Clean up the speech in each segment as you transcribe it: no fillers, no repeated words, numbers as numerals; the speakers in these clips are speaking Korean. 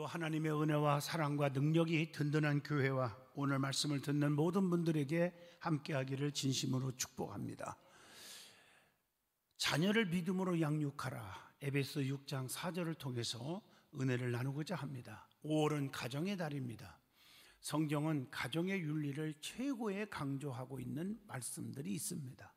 오늘도 하나님의 은혜와 사랑과 능력이 든든한 교회와 오늘 말씀을 듣는 모든 분들에게 함께하기를 진심으로 축복합니다. 자녀를 믿음으로 양육하라, 에베소 6장 4절을 통해서 은혜를 나누고자 합니다. 5월은 가정의 달입니다. 성경은 가정의 윤리를 최고에 강조하고 있는 말씀들이 있습니다.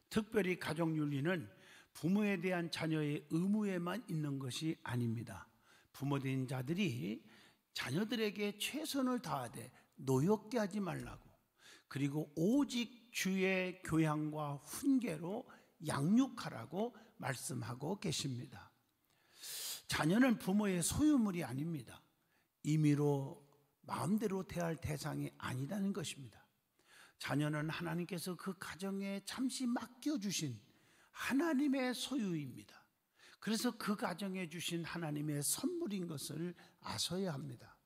특별히 가정윤리는 부모에 대한 자녀의 의무에만 있는 것이 아닙니다. 부모된 자들이 자녀들에게 최선을 다하되 노엽게 하지 말라고, 그리고 오직 주의 교양과 훈계로 양육하라고 말씀하고 계십니다. 자녀는 부모의 소유물이 아닙니다. 임의로 마음대로 대할 대상이 아니라는 것입니다. 자녀는 하나님께서 그 가정에 잠시 맡겨주신 하나님의 소유입니다. 그래서 그 가정에 주신 하나님의 선물인 것을 아셔야 합니다.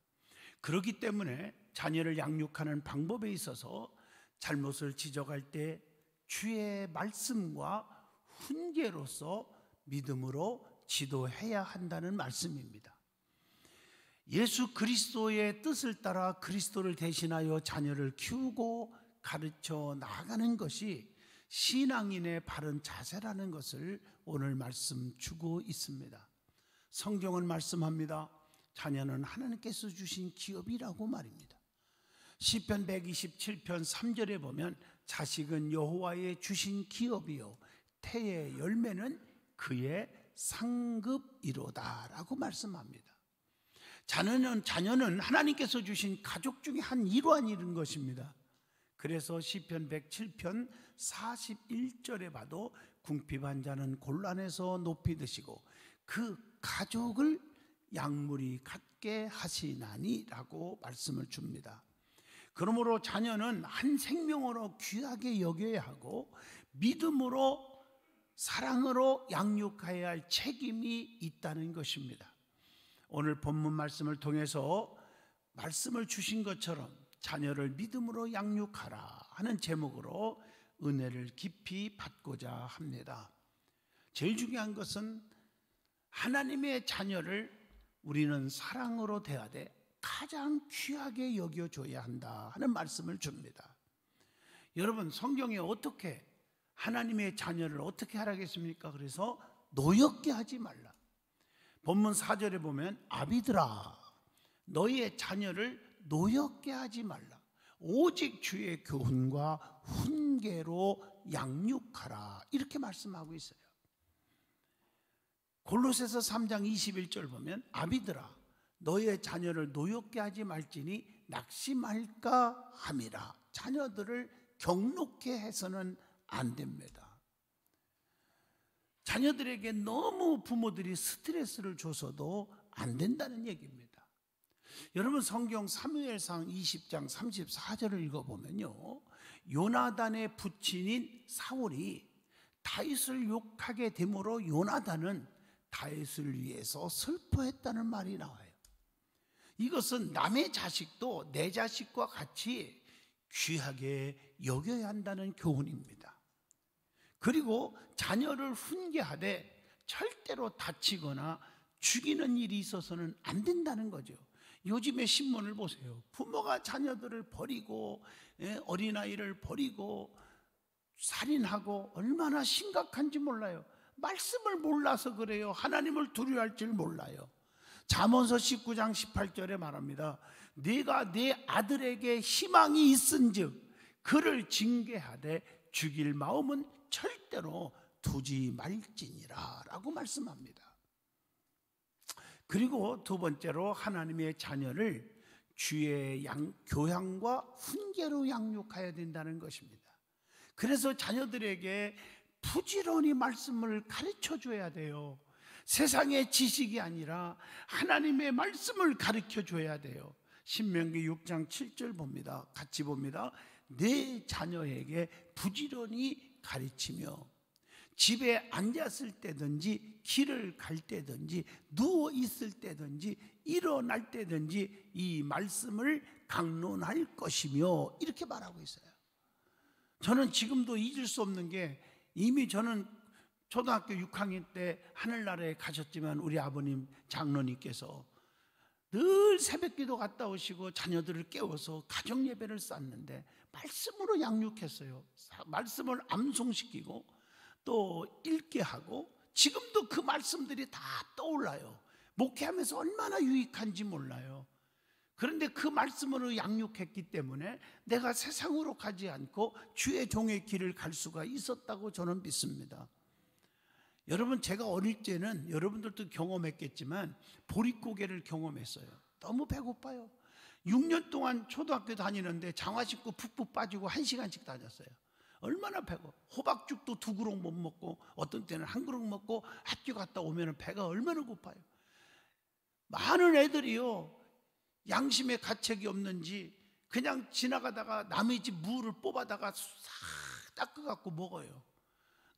그렇기 때문에 자녀를 양육하는 방법에 있어서 잘못을 지적할 때 주의 말씀과 훈계로서 믿음으로 지도해야 한다는 말씀입니다. 예수 그리스도의 뜻을 따라 그리스도를 대신하여 자녀를 키우고 가르쳐 나가는 것이 신앙인의 바른 자세라는 것을 오늘 말씀 주고 있습니다. 성경은 말씀합니다. 자녀는 하나님께서 주신 기업이라고 말입니다. 시편 127편 3절에 보면 자식은 여호와의 주신 기업이요 태의 열매는 그의 상급이로다 라고 말씀합니다. 자녀는 하나님께서 주신 가족 중에 한 일환인 것입니다. 그래서 시편 107편 41절에 봐도 궁핍한 자는 곤란해서 높이 드시고 그 가족을 양물이 갖게 하시나니 라고 말씀을 줍니다. 그러므로 자녀는 한 생명으로 귀하게 여겨야 하고 믿음으로 사랑으로 양육해야 할 책임이 있다는 것입니다. 오늘 본문 말씀을 통해서 말씀을 주신 것처럼 자녀를 믿음으로 양육하라 하는 제목으로 은혜를 깊이 받고자 합니다. 제일 중요한 것은 하나님의 자녀를 우리는 사랑으로 대하되 가장 귀하게 여겨줘야 한다 하는 말씀을 줍니다. 여러분, 성경에 어떻게 하나님의 자녀를 어떻게 하라겠습니까? 그래서 노엽게 하지 말라. 본문 4절에 보면 아비들아 너희의 자녀를 노엽게 하지 말라. 오직 주의 교훈과 훈계로 양육하라. 이렇게 말씀하고 있어요. 골로새서 3장 21절 보면 아비들아 너희의 자녀를 노엽게 하지 말지니 낙심할까 함이라. 자녀들을 경록케 해서는 안 됩니다. 자녀들에게 너무 부모들이 스트레스를 줘서도 안 된다는 얘기입니다. 여러분, 성경 사무엘상 20장 34절을 읽어보면요, 요나단의 부친인 사울이 다윗을 욕하게 되므로 요나단은 다윗을 위해서 슬퍼했다는 말이 나와요. 이것은 남의 자식도 내 자식과 같이 귀하게 여겨야 한다는 교훈입니다. 그리고 자녀를 훈계하되 절대로 다치거나 죽이는 일이 있어서는 안 된다는 거죠. 요즘의 신문을 보세요. 부모가 자녀들을 버리고 어린아이를 버리고 살인하고 얼마나 심각한지 몰라요. 말씀을 몰라서 그래요. 하나님을 두려워할 줄 몰라요. 잠언서 19장 18절에 말합니다. 네가 네 아들에게 희망이 있은즉 그를 징계하되 죽일 마음은 절대로 두지 말지니라 라고 말씀합니다. 그리고 두 번째로 하나님의 자녀를 주의 교양과 훈계로 양육해야 된다는 것입니다. 그래서 자녀들에게 부지런히 말씀을 가르쳐 줘야 돼요. 세상의 지식이 아니라 하나님의 말씀을 가르쳐 줘야 돼요. 신명기 6장 7절 봅니다. 같이 봅니다. 내 자녀에게 부지런히 가르치며 집에 앉았을 때든지 길을 갈 때든지 누워 있을 때든지 일어날 때든지 이 말씀을 강론할 것이며 이렇게 말하고 있어요. 저는 지금도 잊을 수 없는 게 이미 저는 초등학교 6학년 때 하늘나라에 가셨지만 우리 아버님 장로님께서 늘 새벽기도 갔다 오시고 자녀들을 깨워서 가정 예배를 쌌는데 말씀으로 양육했어요. 말씀을 암송시키고 또 읽게 하고 지금도 그 말씀들이 다 떠올라요. 목회하면서 얼마나 유익한지 몰라요. 그런데 그 말씀으로 양육했기 때문에 내가 세상으로 가지 않고 주의 종의 길을 갈 수가 있었다고 저는 믿습니다. 여러분, 제가 어릴 때는 여러분들도 경험했겠지만 보릿고개를 경험했어요. 너무 배고파요. 6년 동안 초등학교 다니는데 장화 신고 푹푹 빠지고 1시간씩 다녔어요. 얼마나 배고. 호박죽도 2그릇 못 먹고 어떤 때는 1그릇 먹고 학교 갔다 오면 배가 얼마나 고파요. 많은 애들이요, 양심의 가책이 없는지 그냥 지나가다가 남의 집 무를 뽑아다가 싹 닦아갖고 먹어요.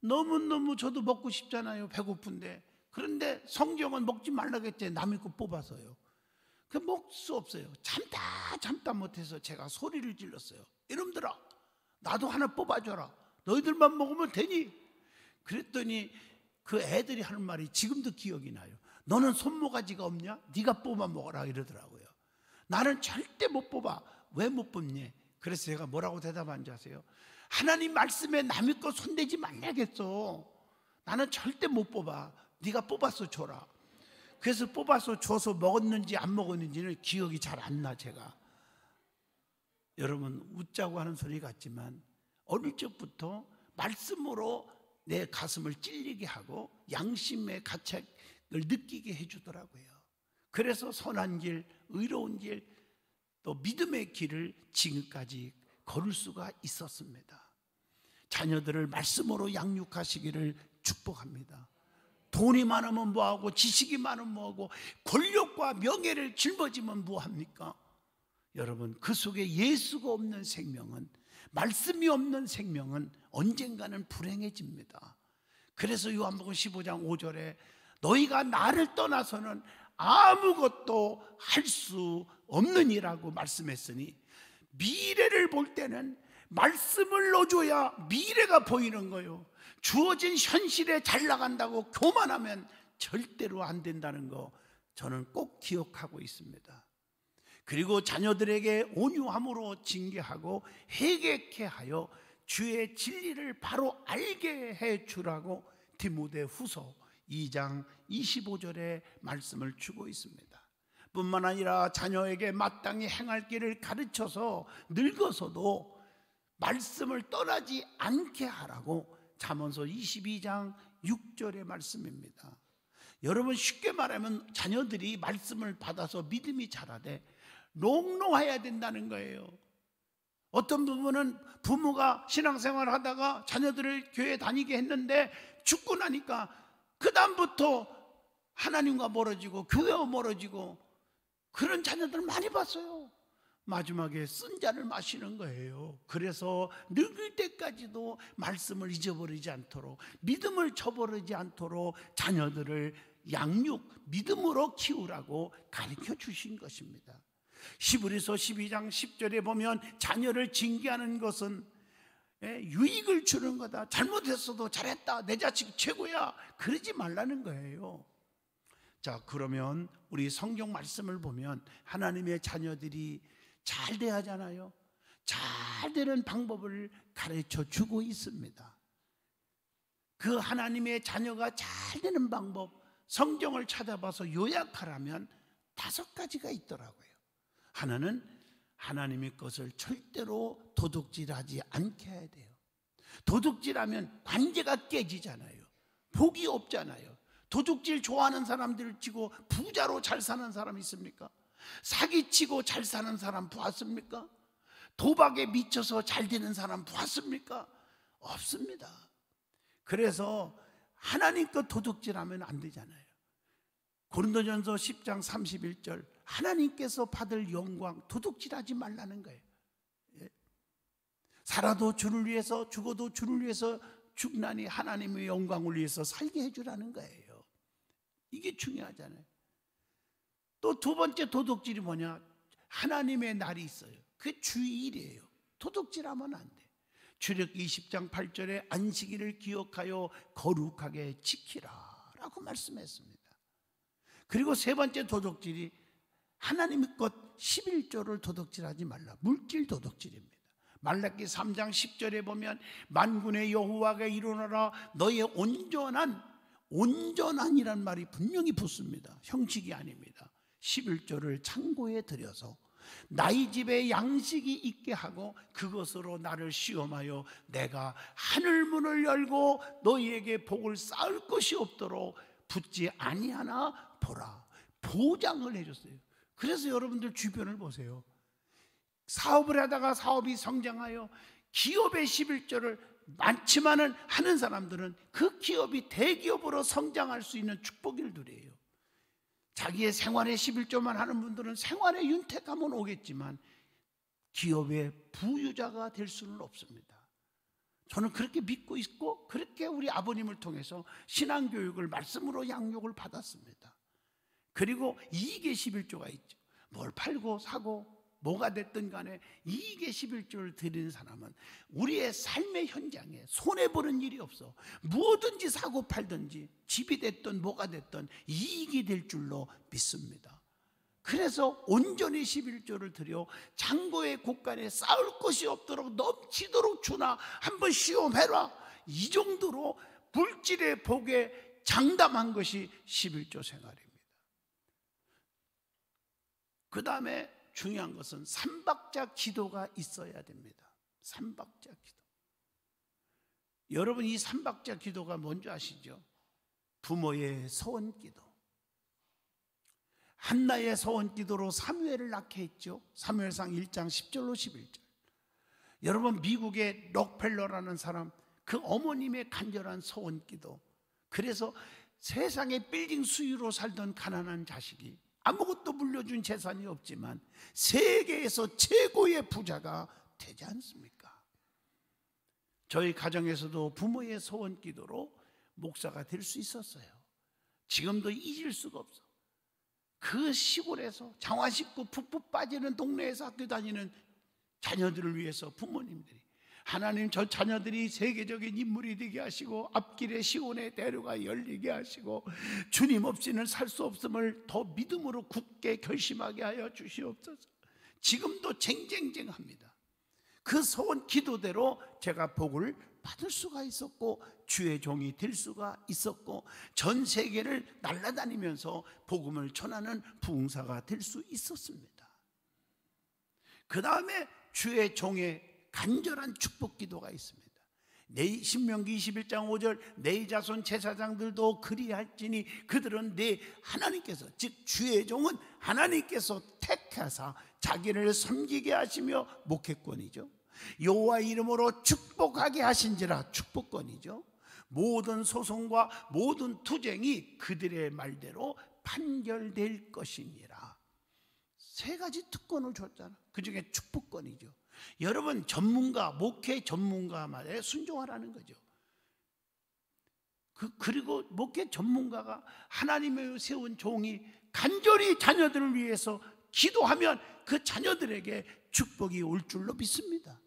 너무너무 저도 먹고 싶잖아요. 배고픈데. 그런데 성경은 먹지 말라고 했지, 남의 거 뽑아서요. 그 먹을 수 없어요. 참다 못해서 제가 소리를 질렀어요. 이놈들아, 나도 하나 뽑아줘라. 너희들만 먹으면 되니? 그랬더니 그 애들이 하는 말이 지금도 기억이 나요. 너는 손모가지가 없냐? 네가 뽑아 먹어라 이러더라고요. 나는 절대 못 뽑아. 왜 못 뽑니? 그래서 제가 뭐라고 대답한지 아세요? 하나님 말씀에 남의 거 손대지 말라겠어. 나는 절대 못 뽑아. 네가 뽑아서 줘라. 그래서 뽑아서 줘서 먹었는지 안 먹었는지는 기억이 잘 안 나. 제가 여러분, 웃자고 하는 소리 같지만 어릴 적부터 말씀으로 내 가슴을 찔리게 하고 양심의 가책을 느끼게 해주더라고요. 그래서 선한 길, 의로운 길, 또 믿음의 길을 지금까지 걸을 수가 있었습니다. 자녀들을 말씀으로 양육하시기를 축복합니다. 돈이 많으면 뭐하고, 지식이 많으면 뭐하고, 권력과 명예를 짊어지면 뭐합니까? 여러분, 그 속에 예수가 없는 생명은, 말씀이 없는 생명은 언젠가는 불행해집니다. 그래서 요한복음 15장 5절에 너희가 나를 떠나서는 아무것도 할 수 없느니라고 말씀했으니, 미래를 볼 때는 말씀을 넣어줘야 미래가 보이는 거예요. 주어진 현실에 잘 나간다고 교만하면 절대로 안 된다는 거 저는 꼭 기억하고 있습니다. 그리고 자녀들에게 온유함으로 징계하고 회개케 하여 주의 진리를 바로 알게 해 주라고 디모데후서 2장 25절에 말씀을 주고 있습니다. 뿐만 아니라 자녀에게 마땅히 행할 길을 가르쳐서 늙어서도 말씀을 떠나지 않게 하라고 잠언서 22장 6절의 말씀입니다. 여러분, 쉽게 말하면 자녀들이 말씀을 받아서 믿음이 자라되 롱롱해야 된다는 거예요. 어떤 부분은 부모가 신앙생활을 하다가 자녀들을 교회 다니게 했는데 죽고 나니까 그 다음부터 하나님과 멀어지고 교회와 멀어지고 그런 자녀들 많이 봤어요. 마지막에 쓴 잔을 마시는 거예요. 그래서 늙을 때까지도 말씀을 잊어버리지 않도록, 믿음을 저버리지 않도록 자녀들을 양육, 믿음으로 키우라고 가르쳐 주신 것입니다. 히브리서 12장 10절에 보면 자녀를 징계하는 것은 유익을 주는 거다. 잘못했어도 잘했다, 내 자식 최고야, 그러지 말라는 거예요. 자, 그러면 우리 성경 말씀을 보면 하나님의 자녀들이 잘 돼야잖아요. 잘 되는 방법을 가르쳐 주고 있습니다. 그 하나님의 자녀가 잘 되는 방법, 성경을 찾아봐서 요약하라면 5가지가 있더라고요. 하나는 하나님의 것을 절대로 도둑질하지 않게 해야 돼요. 도둑질하면 관계가 깨지잖아요. 복이 없잖아요. 도둑질 좋아하는 사람들을 치고 부자로 잘 사는 사람 있습니까? 사기치고 잘 사는 사람 보았습니까? 도박에 미쳐서 잘 되는 사람 보았습니까? 없습니다. 그래서 하나님 것 도둑질하면 안 되잖아요. 고린도전서 10장 31절, 하나님께서 받을 영광 도둑질하지 말라는 거예요. 살아도 주를 위해서, 죽어도 주를 위해서 죽나니 하나님의 영광을 위해서 살게 해주라는 거예요. 이게 중요하잖아요. 또 2번째 도둑질이 뭐냐? 하나님의 날이 있어요. 그게 주일이에요. 도둑질하면 안 돼. 출애굽기 20장 8절에 안식일을 기억하여 거룩하게 지키라 라고 말씀했습니다. 그리고 3번째 도둑질이 하나님의 것 11조를 도둑질하지 말라. 물질 도둑질입니다. 말라기 3장 10절에 보면 만군의 여호와가 이루노라. 너의 온전한이란 말이 분명히 붙습니다. 형식이 아닙니다. 11조를 창고에 들여서 나의 집에 양식이 있게 하고 그것으로 나를 시험하여 내가 하늘문을 열고 너희에게 복을 쌓을 것이 없도록 붙지 아니하나 보라. 보장을 해줬어요. 그래서 여러분들 주변을 보세요. 사업을 하다가 사업이 성장하여 기업의 11조를 많지만은 하는 사람들은 그 기업이 대기업으로 성장할 수 있는 축복의 일들이에요. 자기의 생활에 11조만 하는 분들은 생활에 윤택하면 오겠지만 기업의 부유자가 될 수는 없습니다. 저는 그렇게 믿고 있고 그렇게 우리 아버님을 통해서 신앙교육을 말씀으로 양육을 받았습니다. 그리고 이익의 11조가 있죠. 뭘 팔고 사고 뭐가 됐든 간에 이익의 11조를 드리는 사람은 우리의 삶의 현장에 손해보는 일이 없어. 무엇든지 사고 팔든지 집이 됐든 뭐가 됐든 이익이 될 줄로 믿습니다. 그래서 온전히 11조를 드려 창고의 곳간에 쌓을 것이 없도록 넘치도록 주나 한번 시험해라. 이 정도로 물질의 복에 장담한 것이 11조 생활입니다. 그 다음에 중요한 것은 삼박자 기도가 있어야 됩니다. 삼박자 기도. 여러분 이 삼박자 기도가 뭔지 아시죠? 부모의 소원 기도. 한나의 소원 기도로 사무엘을 낳게 했죠. 사무엘상 1장 10절로 11절. 여러분 미국의 록펠러라는 사람, 그 어머님의 간절한 소원 기도. 그래서 세상의 빌딩 수유로 살던 가난한 자식이 아무것도 물려준 재산이 없지만 세계에서 최고의 부자가 되지 않습니까? 저희 가정에서도 부모의 소원 기도로 목사가 될 수 있었어요. 지금도 잊을 수가 없어. 그 시골에서 장화 씻고 푹푹 빠지는 동네에서 학교 다니는 자녀들을 위해서 부모님들이 하나님 저 자녀들이 세계적인 인물이 되게 하시고 앞길에 시온의 대로가 열리게 하시고 주님 없이는 살 수 없음을 더 믿음으로 굳게 결심하게 하여 주시옵소서. 지금도 쟁쟁쟁합니다. 그 소원 기도대로 제가 복을 받을 수가 있었고 주의 종이 될 수가 있었고 전 세계를 날아다니면서 복음을 전하는 부흥사가 될 수 있었습니다. 그 다음에 주의 종의 간절한 축복 기도가 있습니다. 신명기 21장 5절 내 자손 제사장들도 그리할지니 그들은 내 하나님께서 즉 주의 종은 하나님께서 택하사 자기를 섬기게 하시며 목회권이죠. 여호와 이름으로 축복하게 하신지라 축복권이죠. 모든 소송과 모든 투쟁이 그들의 말대로 판결될 것이니라. 세 가지 특권을 줬잖아. 그 중에 축복권이죠. 여러분 전문가, 목회 전문가 말에 순종하라는 거죠. 그리고 목회 전문가가 하나님의 세운 종이 간절히 자녀들을 위해서 기도하면 그 자녀들에게 축복이 올 줄로 믿습니다.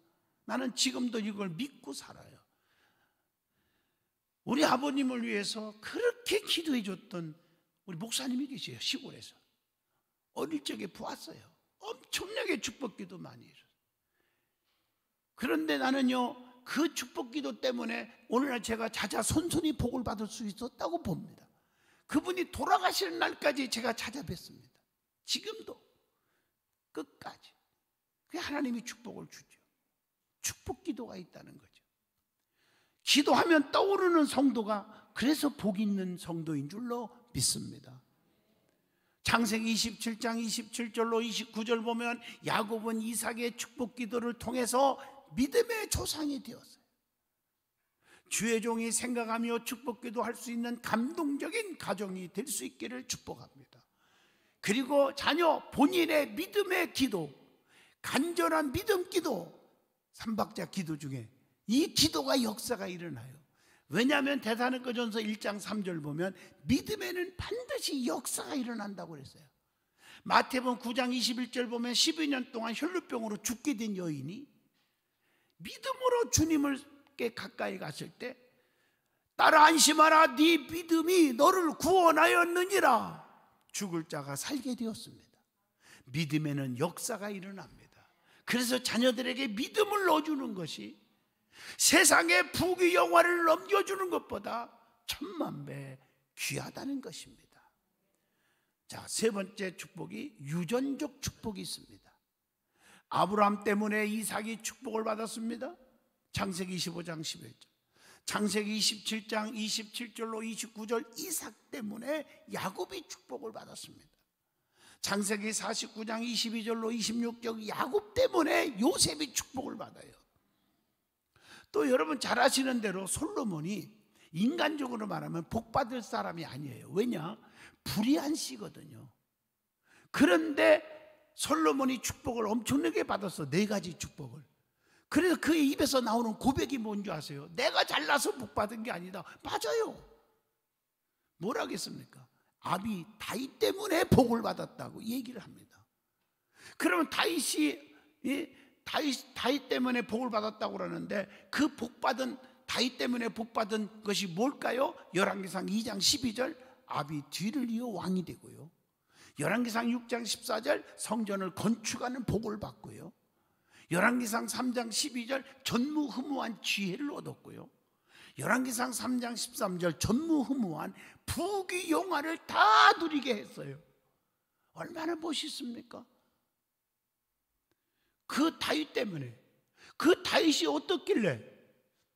나는 지금도 이걸 믿고 살아요. 우리 아버님을 위해서 그렇게 기도해 줬던 우리 목사님이 계세요. 시골에서 어릴 적에 보았어요. 엄청나게 축복기도 많이 해줬어요. 그런데 나는요 그 축복기도 때문에 오늘날 제가 자자손손이 복을 받을 수 있었다고 봅니다. 그분이 돌아가시는 날까지 제가 찾아뵀습니다. 지금도 끝까지. 그게 하나님이 축복을 주죠. 축복기도가 있다는 거죠. 기도하면 떠오르는 성도가 그래서 복 있는 성도인 줄로 믿습니다. 창세기 27장 27절로 29절 보면 야곱은 이삭의 축복기도를 통해서 믿음의 조상이 되었어요. 주의 종이 생각하며 축복기도 할 수 있는 감동적인 가정이 될 수 있기를 축복합니다. 그리고 자녀 본인의 믿음의 기도, 간절한 믿음 기도, 삼박자 기도 중에 이 기도가 역사가 일어나요. 왜냐하면 데살로니가전서 1장 3절 보면 믿음에는 반드시 역사가 일어난다고 그랬어요. 마태복음 9장 21절 보면 12년 동안 혈루병으로 죽게 된 여인이 믿음으로 주님께 가까이 갔을 때 딸아 안심하라 네 믿음이 너를 구원하였느니라 죽을 자가 살게 되었습니다. 믿음에는 역사가 일어납니다. 그래서 자녀들에게 믿음을 넣어주는 것이 세상의 부귀 영화를 넘겨주는 것보다 천만 배 귀하다는 것입니다. 자, 세 번째 축복이 유전적 축복이 있습니다. 아브라함 때문에 이삭이 축복을 받았습니다. 창세기 25장 11절, 창세기 27장 27절로 29절 이삭 때문에 야곱이 축복을 받았습니다. 창세기 49장 22절로 26절 야곱 때문에 요셉이 축복을 받아요. 또 여러분 잘 아시는 대로 솔로몬이 인간적으로 말하면 복받을 사람이 아니에요. 왜냐? 불의한 씨거든요. 그런데 솔로몬이 축복을 엄청나게 받았어. 4가지 축복을. 그래서 그의 입에서 나오는 고백이 뭔지 아세요? 내가 잘나서 복받은 게 아니다. 맞아요. 뭘 하겠습니까? 아비 다윗 때문에 복을 받았다고 얘기를 합니다. 그러면 다윗이 다윗 때문에 복을 받았다고 그러는데 그 복받은 다윗 때문에 복받은 것이 뭘까요? 열왕기상 2장 12절 아비 뒤를 이어 왕이 되고요. 열왕기상 6장 14절 성전을 건축하는 복을 받고요. 열왕기상 3장 12절 전무후무한 지혜를 얻었고요. 열왕기상 3장 13절 전무후무한 부귀 영화를 다 누리게 했어요. 얼마나 멋있습니까? 그 다윗 때문에. 그 다윗이 어떻길래?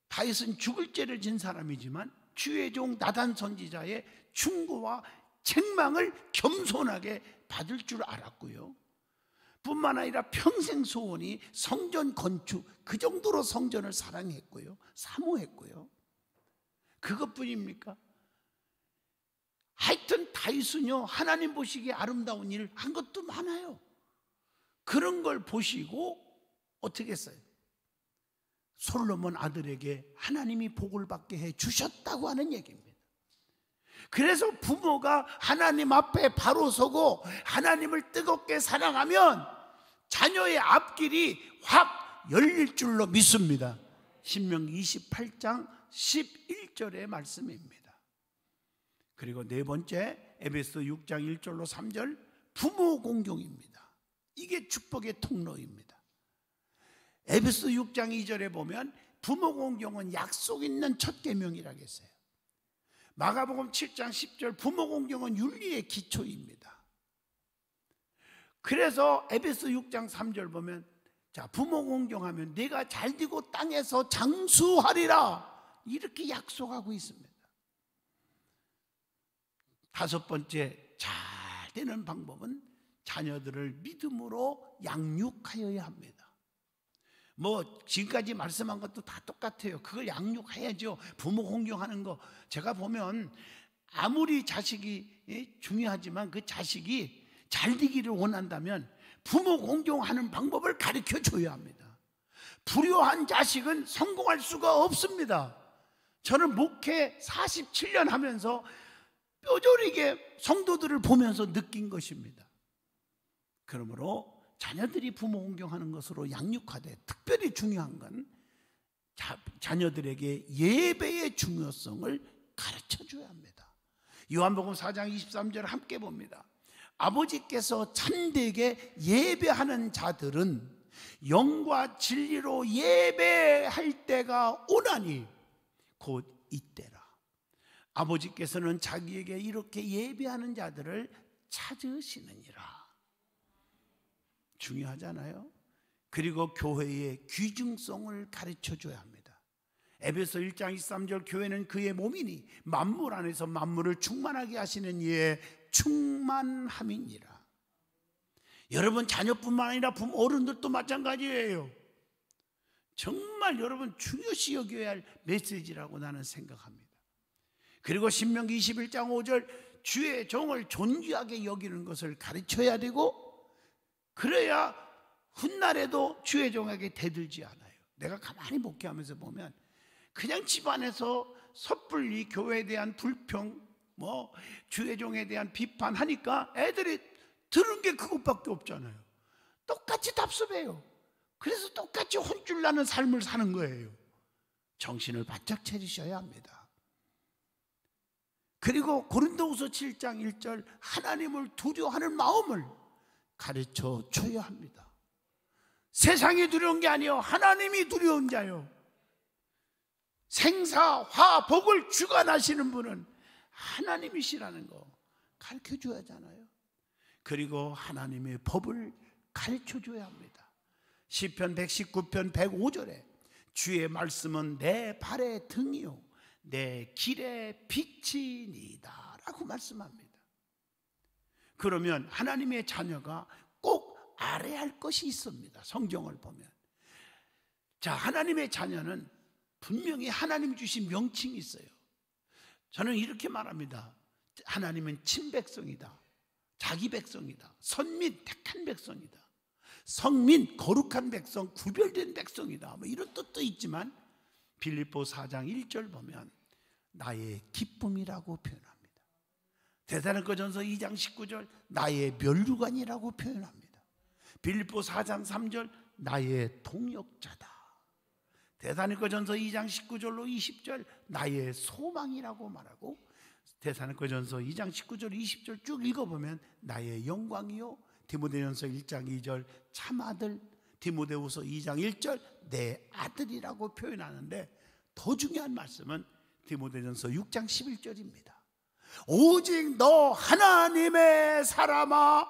다윗은 죽을 죄를 진 사람이지만 주의 종 나단 선지자의 충고와 책망을 겸손하게 받을 줄 알았고요. 뿐만 아니라 평생 소원이 성전 건축, 그 정도로 성전을 사랑했고요, 사모했고요. 그것뿐입니까? 하여튼 다윗은요 하나님 보시기에 아름다운 일을 한 것도 많아요. 그런 걸 보시고 어떻게 했어요? 솔로몬 아들에게 하나님이 복을 받게 해 주셨다고 하는 얘기입니다. 그래서 부모가 하나님 앞에 바로 서고 하나님을 뜨겁게 사랑하면 자녀의 앞길이 확 열릴 줄로 믿습니다. 신명기 28장 11절의 말씀입니다. 그리고 네 번째 에베소 6장 1절로 3절 부모 공경입니다. 이게 축복의 통로입니다. 에베소 6장 2절에 보면 부모 공경은 약속 있는 첫 계명이라고 했어요. 마가복음 7장 10절 부모 공경은 윤리의 기초입니다. 그래서 에베소 6장 3절 보면 자 부모 공경하면 네가 잘되고 땅에서 장수하리라 이렇게 약속하고 있습니다. 다섯 번째 잘 되는 방법은 자녀들을 믿음으로 양육하여야 합니다. 뭐 지금까지 말씀한 것도 다 똑같아요. 그걸 양육해야죠. 부모 공경하는 거 제가 보면 아무리 자식이 중요하지만 그 자식이 잘 되기를 원한다면 부모 공경하는 방법을 가르쳐 줘야 합니다. 불효한 자식은 성공할 수가 없습니다. 저는 목회 47년 하면서 뼈저리게 성도들을 보면서 느낀 것입니다. 그러므로 자녀들이 부모 공경하는 것으로 양육하되 특별히 중요한 건 자녀들에게 예배의 중요성을 가르쳐줘야 합니다. 요한복음 4장 23절 함께 봅니다. 아버지께서 참되게 예배하는 자들은 영과 진리로 예배할 때가 오나니 곧 이때라. 아버지께서는 자기에게 이렇게 예배하는 자들을 찾으시느니라. 중요하잖아요. 그리고 교회의 귀중성을 가르쳐줘야 합니다. 에베소 1장 23절 교회는 그의 몸이니 만물 안에서 만물을 충만하게 하시는 이의 충만함이니라. 여러분 자녀뿐만 아니라 부모 어른들도 마찬가지예요. 정말 여러분 중요시 여겨야 할 메시지라고 나는 생각합니다. 그리고 신명기 21장 5절 주의 종을 존귀하게 여기는 것을 가르쳐야 되고 그래야 훗날에도 주의 종에게 대들지 않아요. 내가 가만히 목회하면서 보면 그냥 집안에서 섣불리 교회에 대한 불평, 뭐 주의 종에 대한 비판하니까 애들이 들은 게 그것밖에 없잖아요. 똑같이 답습해요. 그래서 똑같이 혼쭐 나는 삶을 사는 거예요. 정신을 바짝 차리셔야 합니다. 그리고 고린도후서 7장 1절 하나님을 두려워하는 마음을 가르쳐 줘야 합니다. 세상이 두려운 게 아니요, 하나님이 두려운 자요. 생사, 화, 복을 주관하시는 분은 하나님이시라는 거 가르쳐 줘야 하잖아요. 그리고 하나님의 법을 가르쳐 줘야 합니다. 시편 119편 105절에 주의 말씀은 내 발의 등이요 내 길의 빛이니이다 라고 말씀합니다. 그러면 하나님의 자녀가 꼭 알아야 할 것이 있습니다. 성경을 보면, 자, 하나님의 자녀는 분명히 하나님 주신 명칭이 있어요. 저는 이렇게 말합니다. 하나님은 친백성이다, 자기 백성이다, 선민, 택한 백성이다, 성민, 거룩한 백성, 구별된 백성이다, 뭐 이런 뜻도 있지만 빌립보 4장 1절 보면 나의 기쁨이라고 표현합니다. 데살로니가전서 2장 19절 나의 면류관이라고 표현합니다. 빌립보 4장 3절 나의 동역자다. 데살로니가전서 2장 19절로 20절 나의 소망이라고 말하고, 데살로니가전서 2장 19절 20절 쭉 읽어보면 나의 영광이요, 디모데전서 1장 2절 참아들, 디모데후서 2장 1절 내 아들이라고 표현하는데, 더 중요한 말씀은 디모데전서 6장 11절입니다. 오직 너 하나님의 사람아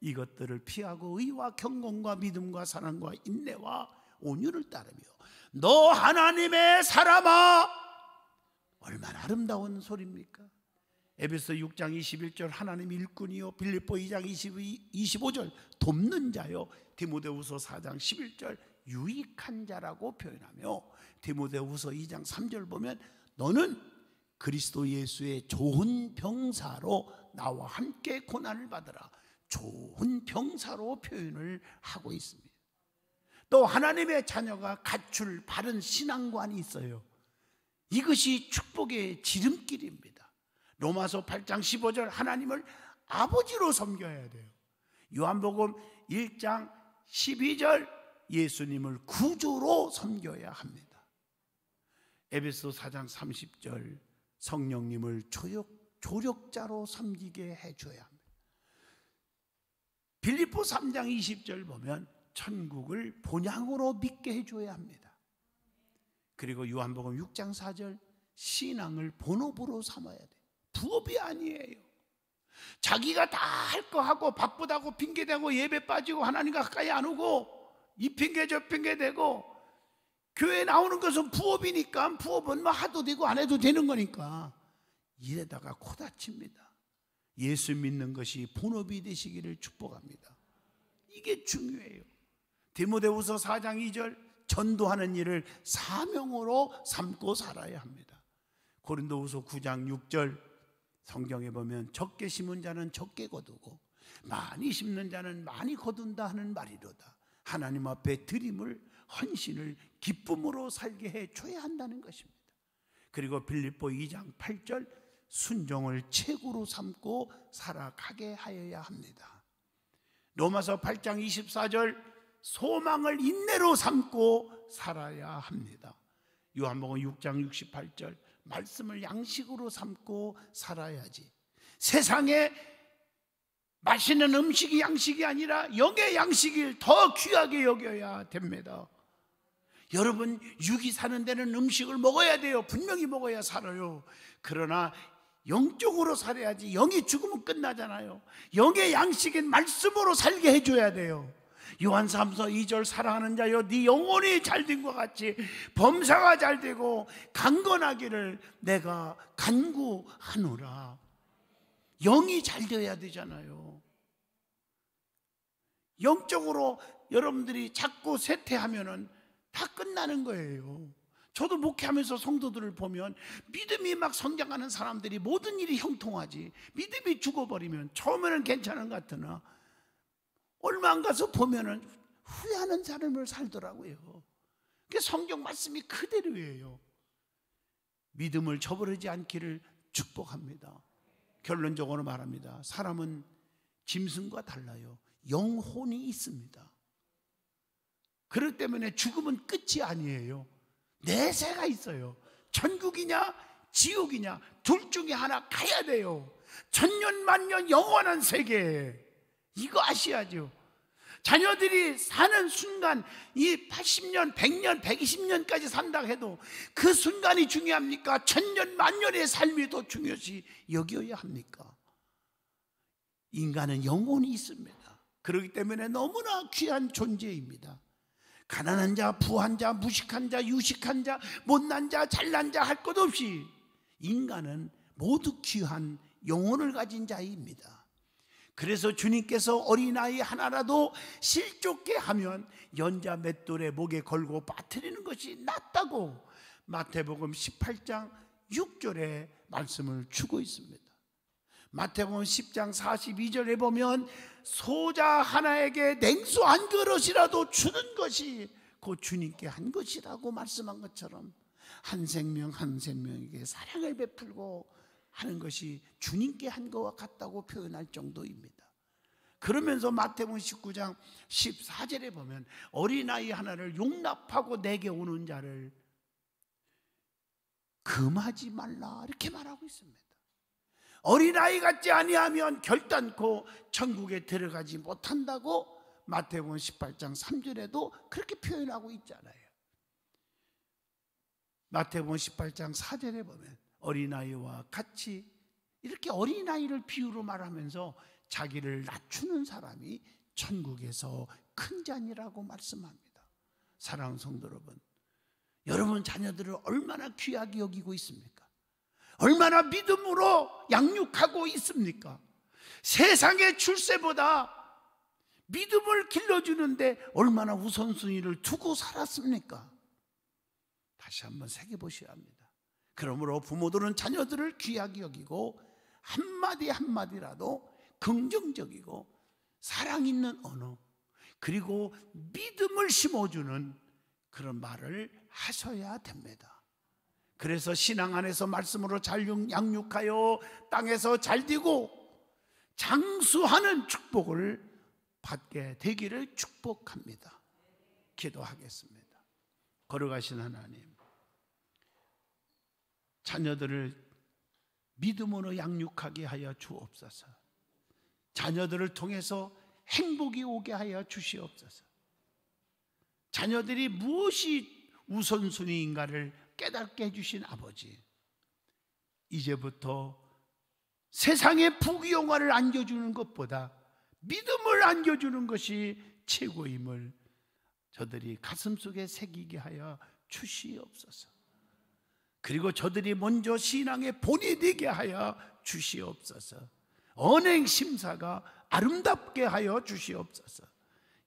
이것들을 피하고 의와 경건과 믿음과 사랑과 인내와 온유를 따르며, 너 하나님의 사람아, 얼마나 아름다운 소리입니까? 에베소 6장 21절 하나님 일꾼이요, 빌립보 2장 25절 돕는 자요, 디모데후서 4장 11절 유익한 자라고 표현하며, 디모데후서 2장 3절 보면 너는 그리스도 예수의 좋은 병사로 나와 함께 고난을 받으라, 좋은 병사로 표현을 하고 있습니다. 또 하나님의 자녀가 갖출 바른 신앙관이 있어요. 이것이 축복의 지름길입니다. 로마서 8장 15절 하나님을 아버지로 섬겨야 돼요. 요한복음 1장 12절 예수님을 구주로 섬겨야 합니다. 에베소 4장 30절 성령님을 조력자로 섬기게 해줘야 합니다. 빌립보 3장 20절 보면 천국을 본향으로 믿게 해줘야 합니다. 그리고 요한복음 6장 4절 신앙을 본업으로 삼아야 돼요. 부업이 아니에요. 자기가 다 할 거 하고 바쁘다고 핑계대고 예배 빠지고 하나님 가까이 안 오고 이 핑계 저 핑계 대고, 교회 나오는 것은 부업이니까 부업은 뭐 해도 되고 안 해도 되는 거니까 이래다가 코 다칩니다. 예수 믿는 것이 본업이 되시기를 축복합니다. 이게 중요해요. 디모데후서 4장 2절 전도하는 일을 사명으로 삼고 살아야 합니다. 고린도후서 9장 6절 성경에 보면 적게 심은 자는 적게 거두고 많이 심는 자는 많이 거둔다 하는 말이로다. 하나님 앞에 드림을, 헌신을 기쁨으로 살게 해줘야 한다는 것입니다. 그리고 빌립보 2장 8절 순종을 최고로 삼고 살아가게 하여야 합니다. 로마서 8장 24절 소망을 인내로 삼고 살아야 합니다. 요한복음 6장 68절 말씀을 양식으로 삼고 살아야지. 세상에 맛있는 음식이 양식이 아니라 영의 양식을 더 귀하게 여겨야 됩니다. 여러분, 육이 사는 데는 음식을 먹어야 돼요. 분명히 먹어야 살아요. 그러나 영적으로 살아야지. 영이 죽으면 끝나잖아요. 영의 양식인 말씀으로 살게 해줘야 돼요. 요한 3서 2절 사랑하는 자여 네 영혼이 잘된 것 같이 범사가 잘되고 강건하기를 내가 간구하노라. 영이 잘되어야 되잖아요. 영적으로 여러분들이 자꾸 쇠퇴하면은 다 끝나는 거예요. 저도 목회하면서 성도들을 보면 믿음이 막 성장하는 사람들이 모든 일이 형통하지, 믿음이 죽어버리면 처음에는 괜찮은 것 같으나 얼마 안 가서 보면은 후회하는 삶을 살더라고요. 그게 성경 말씀이 그대로예요. 믿음을 저버리지 않기를 축복합니다. 결론적으로 말합니다. 사람은 짐승과 달라요. 영혼이 있습니다. 그렇기 때문에 죽음은 끝이 아니에요. 내세가 있어요. 천국이냐 지옥이냐 둘 중에 하나 가야 돼요. 천년 만년 영원한 세계에 이거 아셔야죠. 자녀들이 사는 순간, 이 80년, 100년, 120년까지 산다 해도 그 순간이 중요합니까? 천년, 만년의 삶이 더 중요시 여겨야 합니까? 인간은 영혼이 있습니다. 그렇기 때문에 너무나 귀한 존재입니다. 가난한 자, 부한 자, 무식한 자, 유식한 자, 못난 자, 잘난 자 할 것 없이 인간은 모두 귀한 영혼을 가진 자입니다. 그래서 주님께서 어린아이 하나라도 실족게 하면 연자 맷돌에 목에 걸고 빠뜨리는 것이 낫다고 마태복음 18장 6절에 말씀을 주고 있습니다. 마태복음 10장 42절에 보면 소자 하나에게 냉수 한 그릇이라도 주는 것이 곧 주님께 한 것이라고 말씀한 것처럼 한 생명 한 생명에게 사랑을 베풀고 하는 것이 주님께 한 것과 같다고 표현할 정도입니다. 그러면서 마태복음 19장 14절에 보면 어린아이 하나를 용납하고 내게 오는 자를 금하지 말라 이렇게 말하고 있습니다. 어린아이 같지 아니하면 결단코 천국에 들어가지 못한다고 마태복음 18장 3절에도 그렇게 표현하고 있잖아요. 마태복음 18장 4절에 보면 어린아이와 같이 이렇게 어린아이를 비유로 말하면서 자기를 낮추는 사람이 천국에서 큰 자니라고 말씀합니다. 사랑하는 성도 여러분, 여러분 자녀들을 얼마나 귀하게 여기고 있습니까? 얼마나 믿음으로 양육하고 있습니까? 세상의 출세보다 믿음을 길러주는데 얼마나 우선순위를 두고 살았습니까? 다시 한번 새겨보셔야 합니다. 그러므로 부모들은 자녀들을 귀하게 여기고 한마디 한마디라도 긍정적이고 사랑 있는 언어, 그리고 믿음을 심어주는 그런 말을 하셔야 됩니다. 그래서 신앙 안에서 말씀으로 잘 양육하여 땅에서 잘 되고 장수하는 축복을 받게 되기를 축복합니다. 기도하겠습니다. 걸어가신 하나님, 자녀들을 믿음으로 양육하게 하여 주옵소서. 자녀들을 통해서 행복이 오게 하여 주시옵소서. 자녀들이 무엇이 우선순위인가를 깨닫게 해주신 아버지, 이제부터 세상의 부귀영화를 안겨주는 것보다 믿음을 안겨주는 것이 최고임을 저들이 가슴속에 새기게 하여 주시옵소서. 그리고 저들이 먼저 신앙의 본이 되게 하여 주시옵소서. 언행 심사가 아름답게 하여 주시옵소서.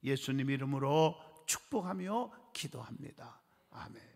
예수님 이름으로 축복하며 기도합니다. 아멘.